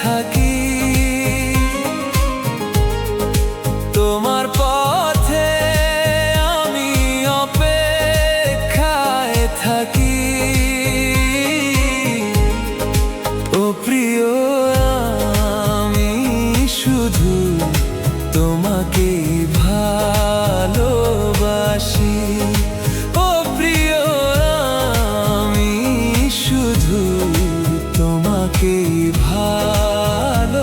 থাকি, তোমার পথে আমি অপেক্ষায় থাকি। ও প্রিয়, আমি শুধু তোমাকেই ভালোবাসি। ও প্রিয়, আমি শুধু তোমাকেই ভালোবাসি।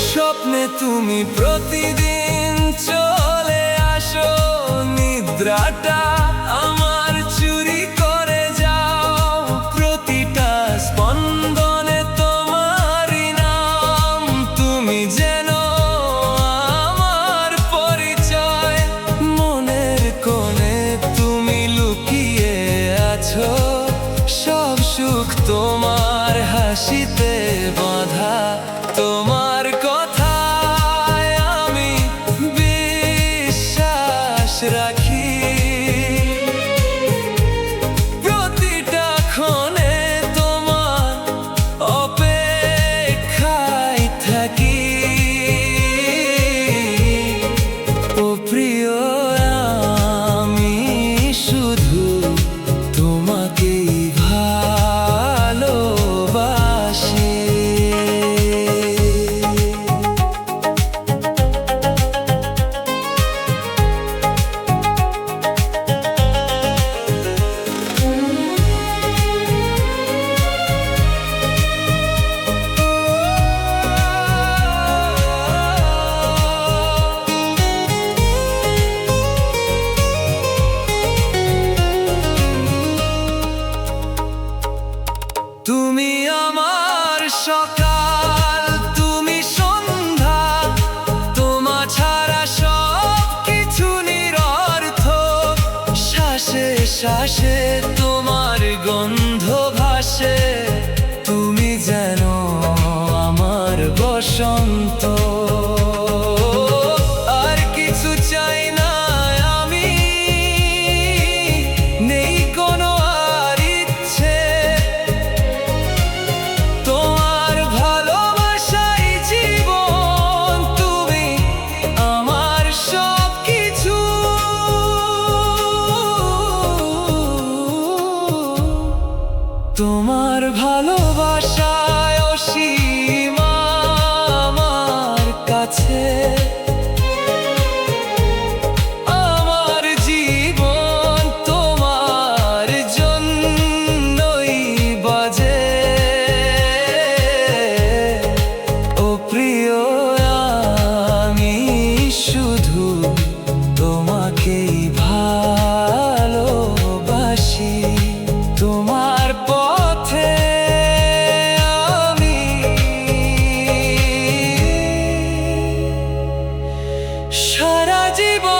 স্বপ্নে তুমি প্রতিদিন চলে আসো, নিদ্রাটা আমার চুরি করে যাও। প্রতিটা স্পন্দনে তোমারই নাম, তুমি যেন আমার পরিচয়। মনের কোণে তুমি লুকিয়ে আছো, সব সুখ তোমার হাসিতে বাঁধা। তোমার কথায় আমি বিশ্বাস রাখি, প্রতিটা ক্ষণে তোমার অপেক্ষায় থাকি। ও প্রিয়, আমি শুধু তোমাকেই ভালোবাসি। তুমি আমার সকাল, তুমি সন্ধ্যা, তোমা ছাড়া সব কিছু নিরর্থক। শ্বাসে শ্বাসে তোমার গন্ধ ভাসে, তুমি যেন আমার বসন্ত। আর কিছু চাই না আমি, নেই কোনো আর ইচ্ছে। তোমার ভালোবাসাই জীবন, তুমি আমার সব কিছু। তোমার ভালোবাসায় অসীম আমার কাছে। আমার জীবন তোমার জন্যই বাজে। ও প্রিয়, আমি শুধু তোমাকেই ভালোবাসি। তোমার পথে আমি সারা জীবন